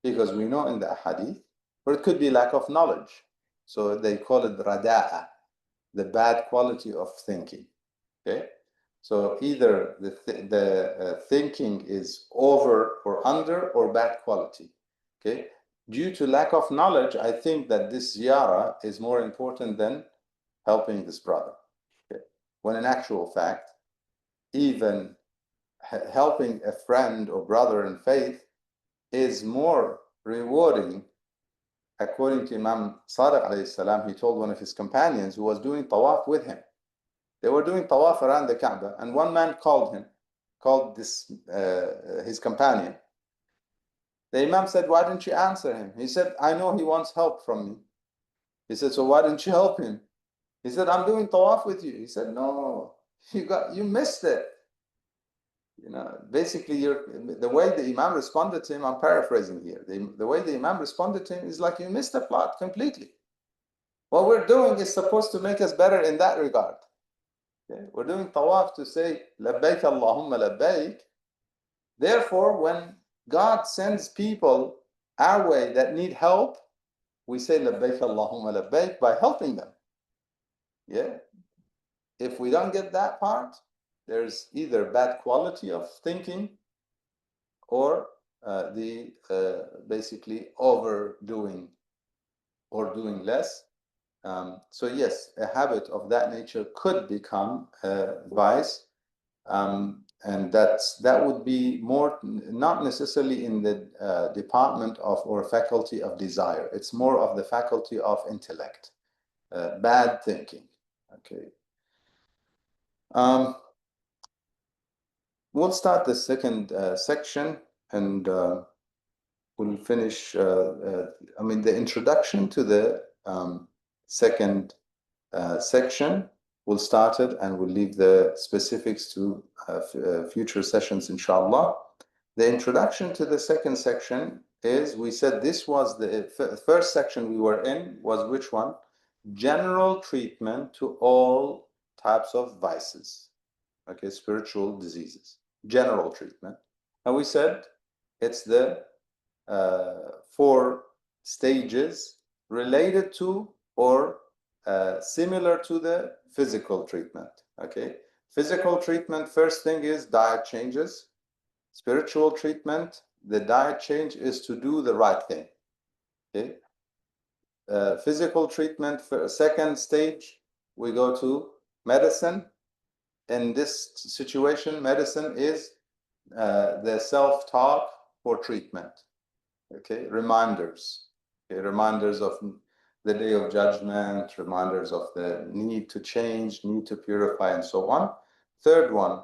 Because we know in the hadith, or it could be lack of knowledge. So they call it rada'a, the bad quality of thinking. Okay? So either the thinking is over or under or bad quality. Okay? Due to lack of knowledge, I think that this ziyarah is more important than helping this brother. Okay? When in actual fact, even helping a friend or brother in faith is more rewarding. According to Imam Sadiq alayhi salam, he told one of his companions who was doing tawaf with him. They were doing tawaf around the Kaaba, and one man called this his companion. The Imam said, "Why didn't you answer him?" He said, "I know he wants help from me." He said, "So why didn't you help him?" He said, "I'm doing tawaf with you." He said, "No, you missed it." Basically, the way the Imam responded to him, I'm paraphrasing here. The way the Imam responded to him is like, you missed the plot completely. What we're doing is supposed to make us better in that regard. Okay? We're doing tawaf to say, labbaik Allahumma labbaik. Therefore, when God sends people our way that need help, we say, labbaik Allahumma labbaik by helping them. Yeah. If we don't get that part, there's either bad quality of thinking or basically overdoing or doing less. So yes, a habit of that nature could become a vice, and that would be more not necessarily in the department of or faculty of desire. It's more of the faculty of intellect, bad thinking. Okay. We'll start the second section, and we'll finish. The introduction to the second section. We'll start it, and we'll leave the specifics to future sessions, inshallah. The introduction to the second section is, we said this was the first section we were in, was which one? General treatment to all types of vices, okay, spiritual diseases, general treatment. And we said it's the 4 stages related to or similar to the physical treatment, okay? Physical treatment, first thing is diet changes. Spiritual treatment, the diet change is to do the right thing, okay? Physical treatment, for second stage, we go to medicine. In this situation, medicine is the self-talk for treatment, okay? Reminders, okay? Reminders of the day of judgment, reminders of the need to change, need to purify, and so on. Third one,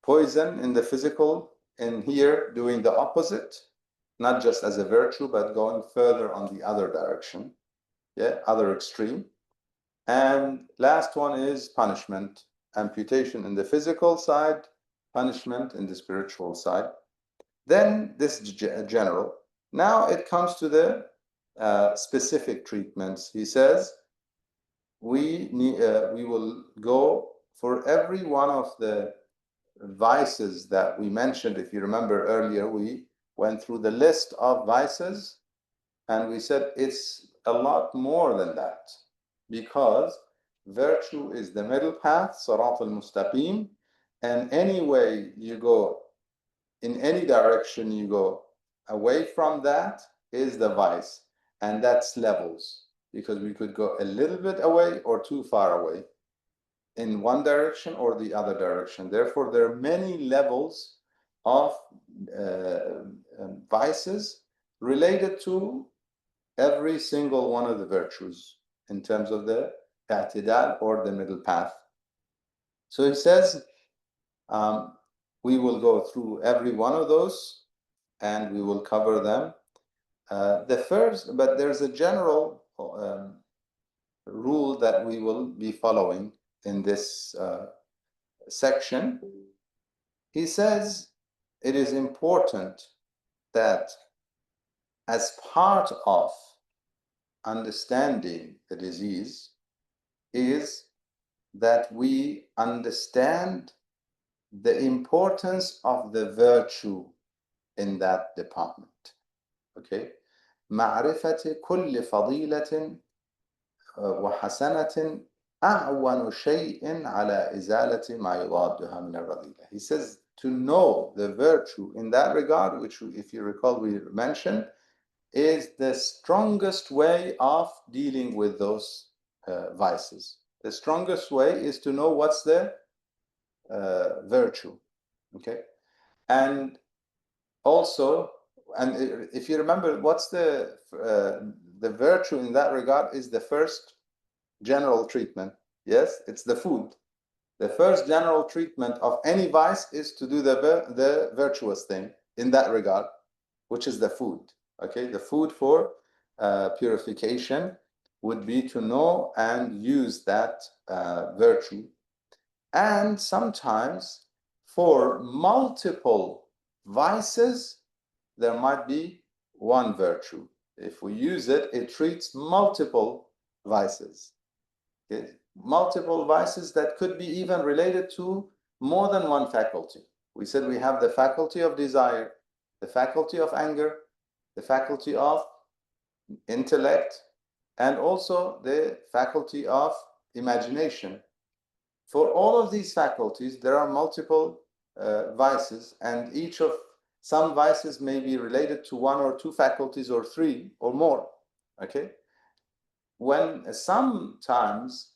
poison in the physical, in here doing the opposite, not just as a virtue, but going further on the other direction, yeah, other extreme. And last one is punishment, amputation in the physical side, punishment in the spiritual side. Then this is general. Now it comes to the specific treatments. He says, we will go for every one of the vices that we mentioned. If you remember earlier, we went through the list of vices and we said it's a lot more than that, because virtue is the middle path, Sirat al-Mustaqim, and any way you go, in any direction you go away from that is the vice, and that's levels, because we could go a little bit away or too far away in one direction or the other direction. Therefore, there are many levels of vices related to every single one of the virtues in terms of the i'tidal or the middle path. So he says, we will go through every one of those and we will cover them. The first, but there's a general rule that we will be following in this section. He says it is important that as part of understanding the disease is that we understand the importance of the virtue in that department. Okay? معرفة كل فضيلة وحسنة أعون شيء على إزالة ما يضادها من الرذيلة. He says to know the virtue in that regard, which if you recall we mentioned, is the strongest way of dealing with those vices. The strongest way is to know what's the virtue, okay? And also, and if you remember, what's the virtue in that regard is the first general treatment. Yes, it's the food. The first general treatment of any vice is to do the virtuous thing in that regard, which is the food. Okay, the food for purification would be to know and use that virtue. And sometimes for multiple vices, there might be one virtue. If we use it, it treats multiple vices. Okay? Multiple vices that could be even related to more than one faculty. We said we have the faculty of desire, the faculty of anger, the faculty of intellect, and also the faculty of imagination. For all of these faculties, there are multiple vices, and each of some vices may be related to one or two faculties or three or more. Okay? When sometimes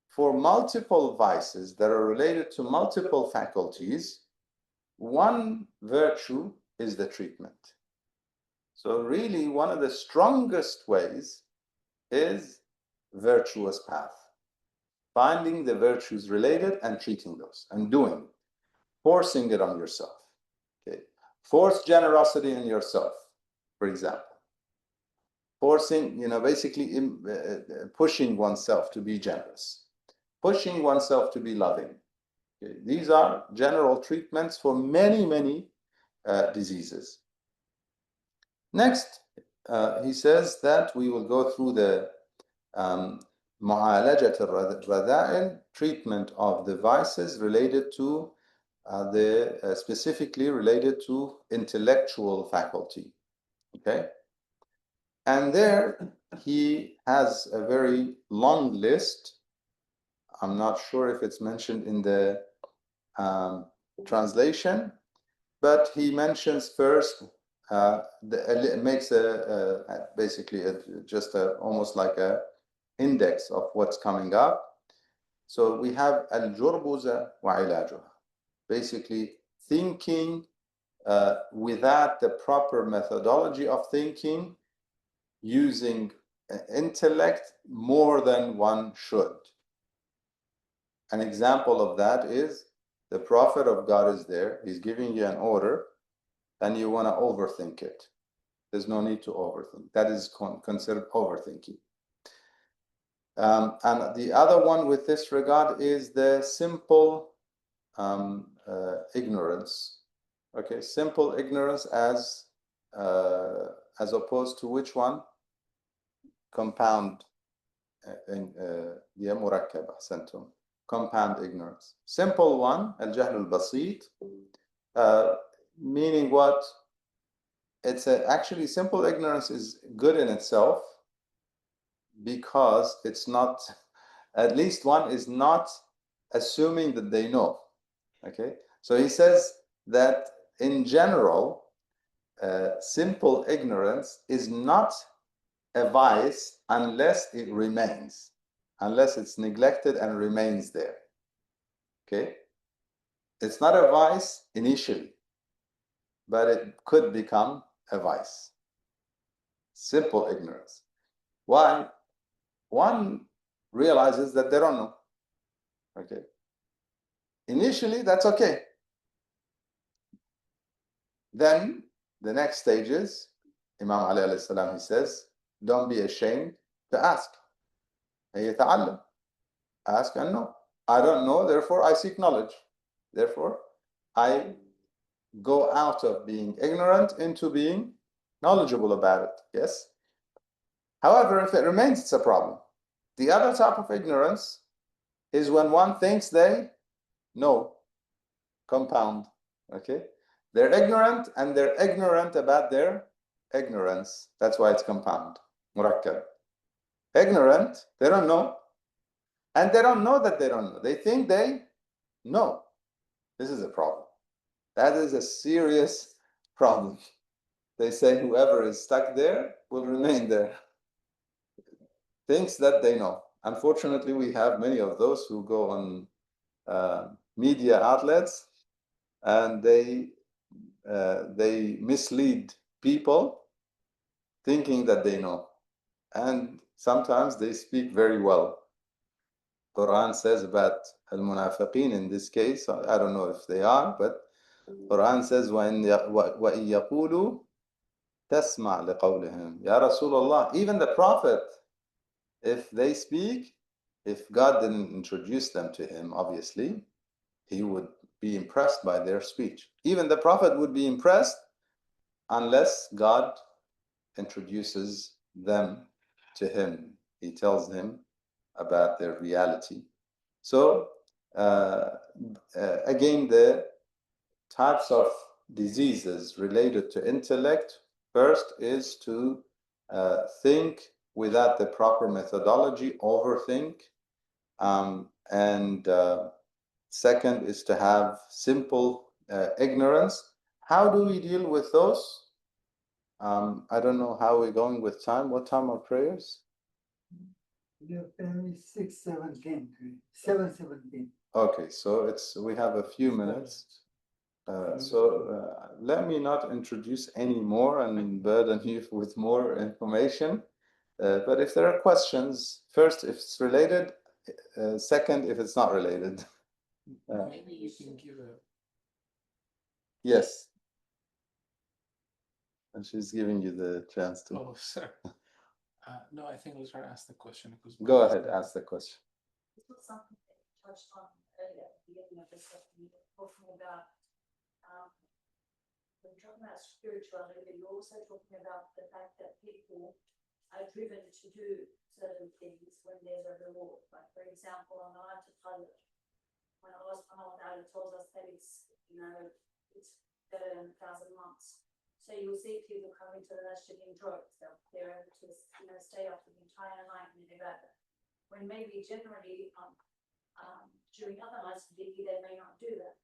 for multiple vices that are related to multiple faculties, one virtue is the treatment. So really, one of the strongest ways is virtuous path. Finding the virtues related and treating those and doing, forcing it on yourself. Okay, force generosity in yourself, for example. Forcing, basically pushing oneself to be generous, pushing oneself to be loving. Okay, these are general treatments for many, many diseases. Next, he says that we will go through the معالجة الرذائل, treatment of the vices related to specifically related to intellectual faculty. Okay, and there he has a very long list. I'm not sure if it's mentioned in the translation, but he mentions first, makes basically just almost like a index of what's coming up. So we have al-jurbuza wa ilajuha, basically thinking without the proper methodology of thinking, using intellect more than one should. An example of that is the Prophet of God is there, he's giving you an order, and you want to overthink it. There's no need to overthink. That is considered overthinking. And the other one with this regard is the simple ignorance. Okay, simple ignorance as opposed to which one? Compound. مركب أحسنتم. Compound ignorance. Simple one, الجهل البسيط, meaning what? It's actually simple ignorance is good in itself because it's not, at least one is not assuming that they know. Okay, so he says that in general, simple ignorance is not a vice unless it remains, unless it's neglected and remains there. Okay, it's not a vice initially, but it could become a vice. Simple ignorance. Why? One realizes that they don't know. Okay, initially that's okay. Then the next stage is, Imam Ali alayhi salam, he says, don't be ashamed to ask. يتعلم. Ask and know. I don't know, therefore I seek knowledge. Therefore, I go out of being ignorant into being knowledgeable about it. Yes? However, if it remains, it's a problem. The other type of ignorance is when one thinks they know. Compound. Okay? They're ignorant and they're ignorant about their ignorance. That's why it's compound. Murakkab. Ignorant, they don't know. And they don't know that they don't know. They think they know. This is a problem. That is a serious problem. They say whoever is stuck there will remain there. Thinks that they know. Unfortunately, we have many of those who go on media outlets and they mislead people thinking that they know. And sometimes they speak very well. Quran says about al-munafiqeen in this case, I don't know if they are, but Quran says, وَإِن يَقُولُوا تَسْمَعْ لِقَوْلِهِمْ. Ya Rasulullah, even the Prophet, if they speak, if God didn't introduce them to him, obviously, he would be impressed by their speech. Even the Prophet would be impressed unless God introduces them to him. He tells him about their reality. So, again, the types of diseases related to intellect, first is to think without the proper methodology, overthink, and second is to have simple ignorance. How do we deal with those? I don't know how we're going with time. What time are prayers? 6:17, 7:17. Okay, so we have a few minutes. Let me not introduce any more and burden you with more information. But if there are questions, first, if it's related, second, if it's not related. Maybe you can give a... Yes. And she's giving you the chance to. Oh, sorry. No, I think I was trying to ask the question. Because go ahead, ask the question. This was something that you touched on earlier at the beginning of the session. You were talking about the talking about spirituality, you're also talking about the fact that people are driven to do certain things when there's a reward. Like, for example, on the Ayat al-Khaliq, when Allah subhanahu wa ta'ala tells us that it's, it's better than 1,000 months. So you'll see people coming to the masjid in droves. They're able to, stay up the entire night in ibadah. When maybe generally, during other masjid, they may not do that.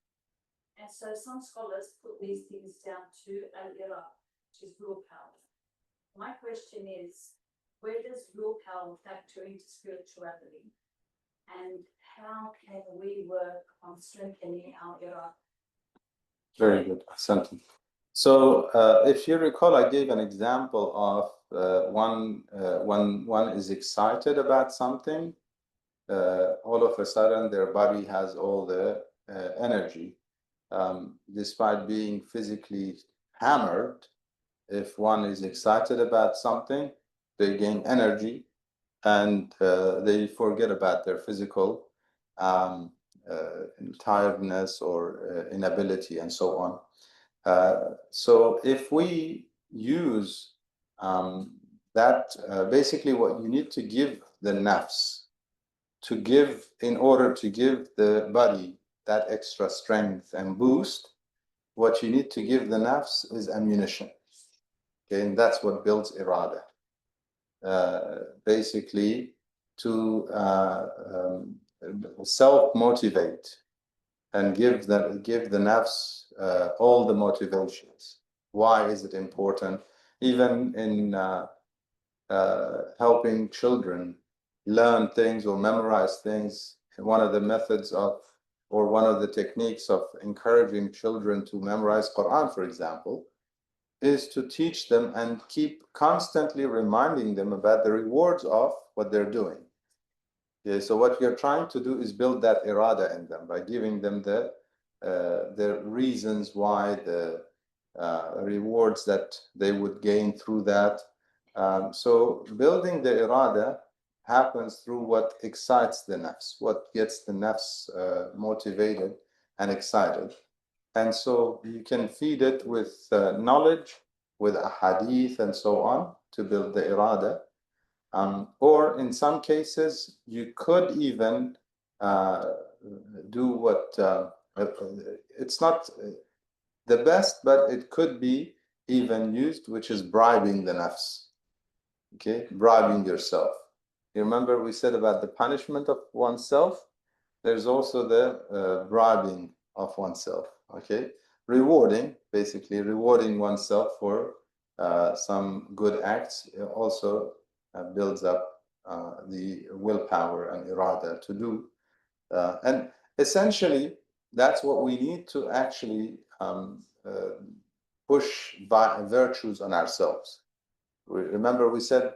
And so some scholars put these things down to al-iraq, which is willpower. My question is, where does willpower factor into spirituality? And how can we work on strengthening our iraq? Very good sentence. So if you recall, I gave an example of when one is excited about something, all of a sudden their body has all the energy. Despite being physically hammered, if one is excited about something, they gain energy and they forget about their physical tiredness or inability and so on. So if we use that, basically what you need to give the nafs, in order to give the body that extra strength and boost, what you need to give the nafs is ammunition. Okay, and that's what builds irada. Basically, to self-motivate and give the nafs all the motivations. Why is it important? Even in helping children learn things or memorize things, one of the methods of, or one of the techniques of encouraging children to memorize Quran, for example, is to teach them and keep constantly reminding them about the rewards of what they're doing. Okay, so what you're trying to do is build that irada in them by giving them the reasons why, the rewards that they would gain through that. So building the irada happens through what excites the nafs, what gets the nafs motivated and excited. And so you can feed it with knowledge, with a hadith and so on to build the irada. Or in some cases, you could even do what, it's not the best, but it could be even used, which is bribing the nafs. Okay, bribing yourself. You remember we said about the punishment of oneself? There's also the bribing of oneself. Okay, basically rewarding oneself for some good acts also builds up the willpower and irada to do. And essentially, that's what we need to actually push virtues on ourselves. Remember we said,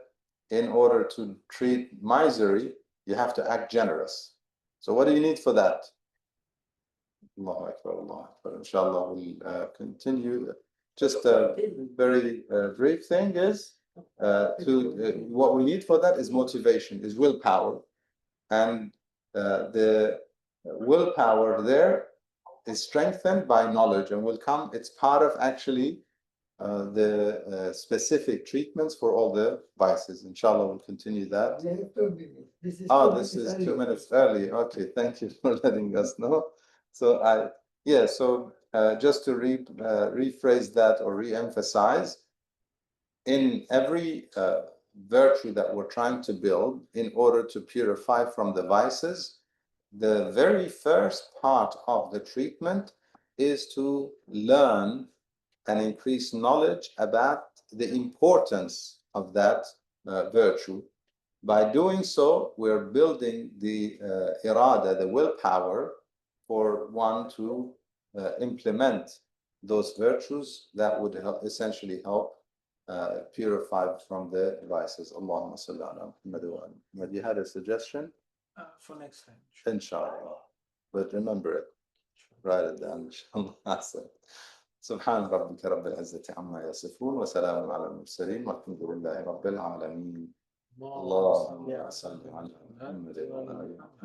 in order to treat misery, you have to act generous. So what do you need for that? Allahu Akbar, Allahu Akbar. Inshallah, we'll continue. Just a very brief thing is, what we need for that is motivation, is willpower. And the willpower there is strengthened by knowledge and will come, it's part of actually the specific treatments for all the vices. Inshallah, we'll continue that. This is 2 minutes early. Okay, thank you for letting us know. So just to rephrase that or re-emphasize, in every virtue that we're trying to build in order to purify from the vices, the very first part of the treatment is to learn and increase knowledge about the importance of that virtue. By doing so, we're building the irada, the willpower, for one to implement those virtues that would essentially help purify from the vices. Allahumma salli ala Muhammad wa ali Muhammad. You had a suggestion? For next time. Inshallah. But remember it. Write it down. Inshallah. سبحان ربك رب العزة عما يصفون وسلام على المرسلين والحمد لله رب العالمين. اللهم صل على محمد وعلى آل محمد.